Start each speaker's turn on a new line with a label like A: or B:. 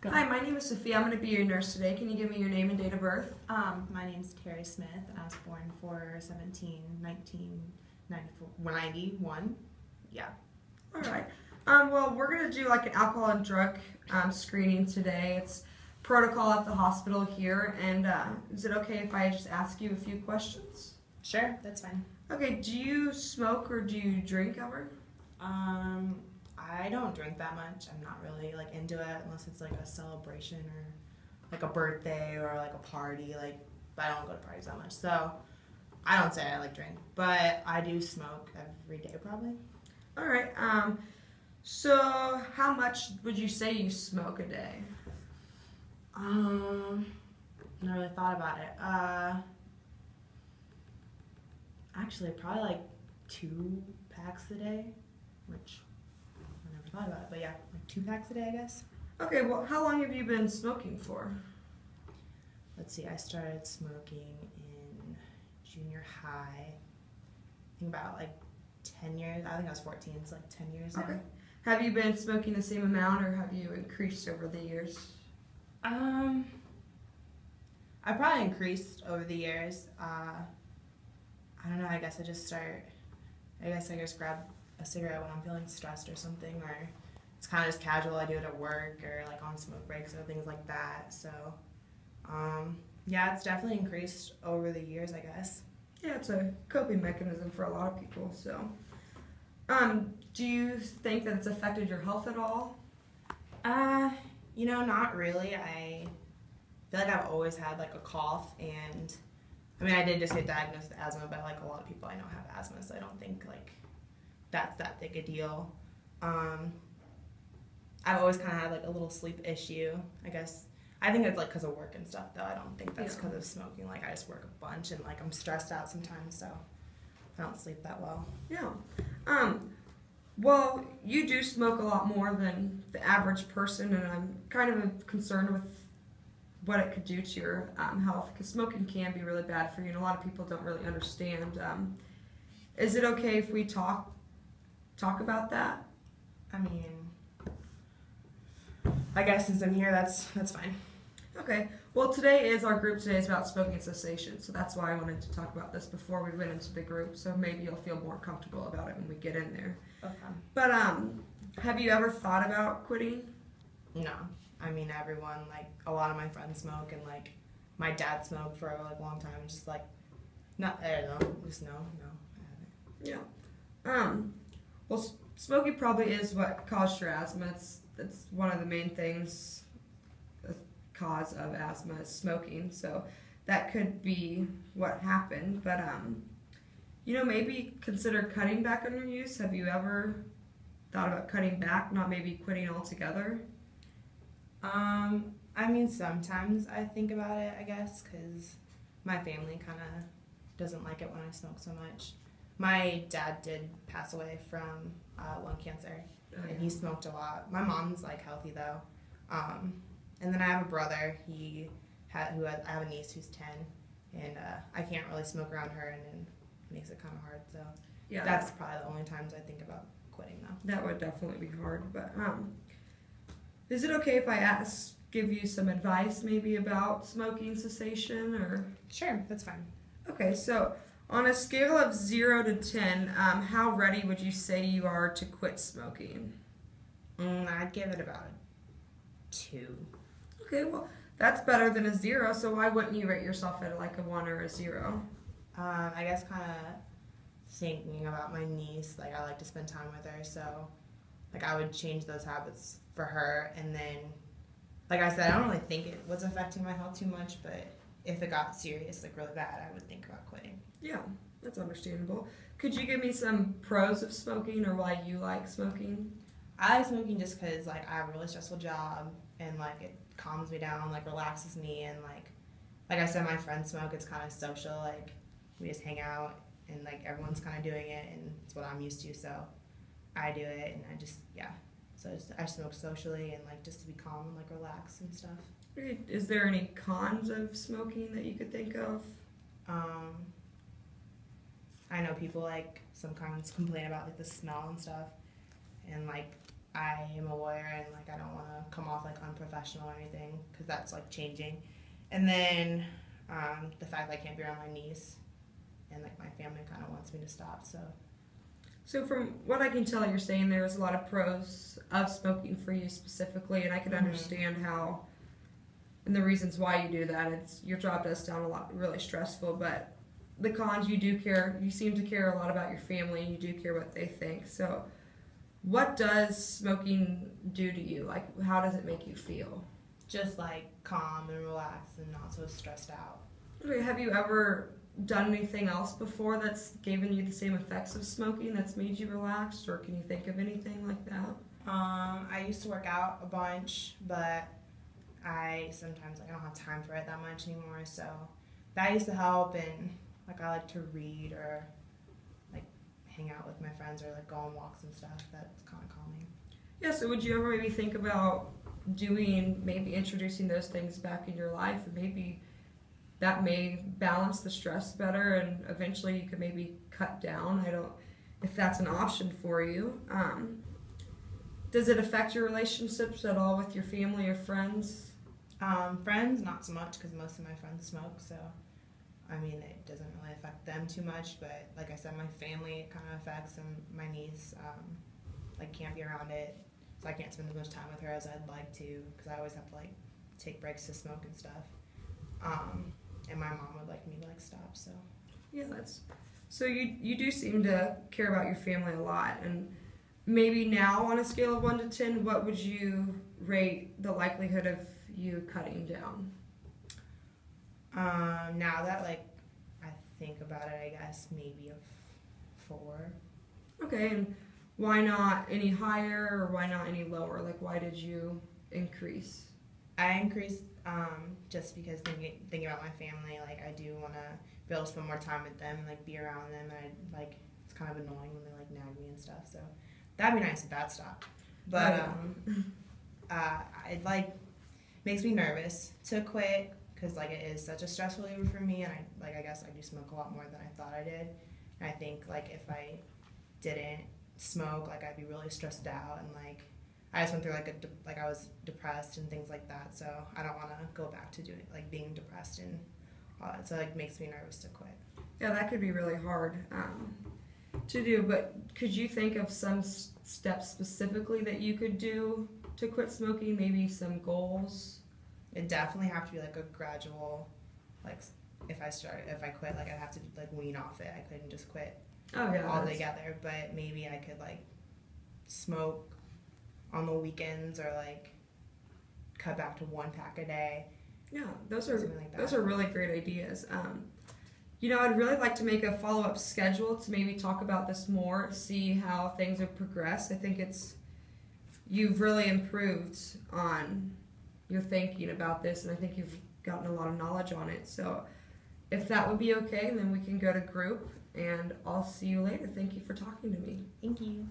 A: Hi, my name is Sophia. I'm going to be your nurse today. Can you give me your name and date of birth?
B: My name's Terry Smith. I was born 4/17/1991. Yeah.
A: All right. Well, we're going to do like an alcohol and drug screening today. It's protocol at the hospital here. And is it okay if I just ask you a few questions?
B: Sure, that's fine.
A: Okay. Do you smoke or do you drink ever?
B: I don't drink that much. I'm not really like into it unless it's like a celebration or like a birthday or like a party. But I don't go to parties that much, so I don't say I like drink. But I do smoke every day probably.
A: All right. So how much would you say you smoke a day?
B: Never really thought about it. Actually, probably like 2 packs a day, which I never thought about it. But yeah, like 2 packs a day, I guess.
A: Okay. Well, how long have you been smoking for?
B: Let's see. I started smoking in junior high. I think about like 10 years. I think I was 14. It's like 10 years now.
A: Okay. Have you been smoking the same amount, or have you increased over the years?
B: I probably increased over the years. I don't know. I guess I just grab a cigarette when I'm feeling stressed or something, or it's kind of just casual. I do it at work or like on smoke breaks or things like that. So, yeah, it's definitely increased over the years, I guess.
A: Yeah, it's a coping mechanism for a lot of people. So, do you think that it's affected your health at all?
B: Not really. I feel like I've always had like a cough, and I mean, I did just get diagnosed with asthma, but like a lot of people I know have asthma, so I don't think like that's that big a deal. I've always kind of had like a little sleep issue, I guess. I think it's like because of work and stuff, though. I don't think that's because of smoking. Like, I just work a bunch, and like I'm stressed out sometimes, so I don't sleep that well.
A: Yeah. Well, you do smoke a lot more than the average person, and I'm kind of concerned with what it could do to your health, because smoking can be really bad for you, and a lot of people don't really understand. Is it okay if we talk about that?
B: I mean, I guess since I'm here, that's fine.
A: Okay. Well, our group today is about smoking cessation, so that's why I wanted to talk about this before we went into the group, so maybe you'll feel more comfortable about it when we get in there.
B: Okay.
A: But have you ever thought about quitting?
B: No. I mean, everyone, like, a lot of my friends smoke, and, like, my dad smoked for, like, a long time. It's just, like, I don't know, just no, I haven't.
A: Yeah. Well, smoking probably is what caused your asthma. It's one of the main things, the cause of asthma is smoking, so that could be what happened. But, maybe consider cutting back on your use. Have you ever thought about cutting back, not maybe quitting altogether?
B: I mean, sometimes I think about it, I guess, because my family kind of doesn't like it when I smoke so much. My dad did pass away from lung cancer, and he smoked a lot. My mom's, like, healthy, though. And then I have a brother, I have a niece who's 10, and I can't really smoke around her, and it makes it kind of hard, so yeah, that's probably the only times I think about quitting, though.
A: That would definitely be hard, but is it okay if I give you some advice maybe about smoking cessation, or?
B: Sure, that's fine.
A: Okay, so on a scale of 0 to 10, how ready would you say you are to quit smoking?
B: I'd give it about a 2.
A: Okay, well, that's better than a 0, so why wouldn't you rate yourself at like a 1 or a 0?
B: I guess kind of thinking about my niece, like, I like to spend time with her, so like I would change those habits for her, and then, like I said, I don't really think it was affecting my health too much, but if it got serious, like really bad, I would think about quitting.
A: Yeah, that's understandable. Could you give me some pros of smoking, or why you like smoking?
B: I like smoking just because, like, I have a really stressful job, and like it calms me down, like relaxes me, and like I said, my friends smoke. It's kind of social, like we just hang out, and like everyone's kind of doing it, and it's what I'm used to, so I do it, and so I smoke socially, and like just to be calm and like relax and stuff.
A: Is there any cons of smoking that you could think of?
B: I know people, like, sometimes complain about like the smell and stuff, and like I am a lawyer and like I don't want to come off like unprofessional or anything because that's like changing. And then the fact that I can't be around my niece and like my family kind of wants me to stop.
A: So from what I can tell, you're saying there's a lot of pros of smoking for you specifically, and I can understand how and the reasons why you do that. It's your job does sound a lot really stressful, but the cons, you do care. You seem to care a lot about your family, and you do care what they think. So, what does smoking do to you? Like, how does it make you feel?
B: Just like calm and relaxed and not so stressed out.
A: Okay, have you ever done anything else before that's given you the same effects of smoking that's made you relaxed, or can you think of anything like that?
B: I used to work out a bunch, but I sometimes like I don't have time for it that much anymore. So that used to help, and like I like to read or like hang out with my friends or like go on walks and stuff. That's kind of calming.
A: Yeah, so would you ever maybe think about maybe introducing those things back in your life, and maybe that may balance the stress better, and eventually you could maybe cut down. If that's an option for you. Does it affect your relationships at all with your family or friends?
B: Friends, not so much because most of my friends smoke, so I mean it doesn't really affect them too much. But like I said, my family it kind of affects, and my niece like can't be around it, so I can't spend as much time with her as I'd like to because I always have to like take breaks to smoke and stuff. And my mom would like me to like stop. So
A: yeah, so you do seem to care about your family a lot, and maybe now on a scale of 1 to 10, what would you rate the likelihood of you cutting down?
B: Now that like I think about it, I guess maybe a 4.
A: Okay, and why not any higher or why not any lower? Like, why did you increase?
B: I increased just because thinking about my family, like I do want to be able to spend more time with them and like be around them, and I like it's kind of annoying when they like nag me and stuff. So that'd be nice if that stopped. But it like makes me nervous to quit because like it is such a stress reliever for me, and I guess I do smoke a lot more than I thought I did. And I think like if I didn't smoke, like I'd be really stressed out, and like I just went through like I was depressed and things like that. So I don't want to go back to doing like being depressed and all that. So it like makes me nervous to quit.
A: Yeah, that could be really hard to do. But could you think of some steps specifically that you could do to quit smoking? Maybe some goals.
B: It definitely have to be like a gradual, like if I quit, like I'd have to like wean off it. I couldn't just quit altogether. But maybe I could like smoke on the weekends or like cut back to 1 pack a day.
A: Yeah, those are really great ideas. I'd really like to make a follow-up schedule to maybe talk about this more, see how things have progressed. I think you've really improved on your thinking about this, and I think you've gotten a lot of knowledge on it. So if that would be okay, then we can go to group, and I'll see you later. Thank you for talking to me.
B: Thank you.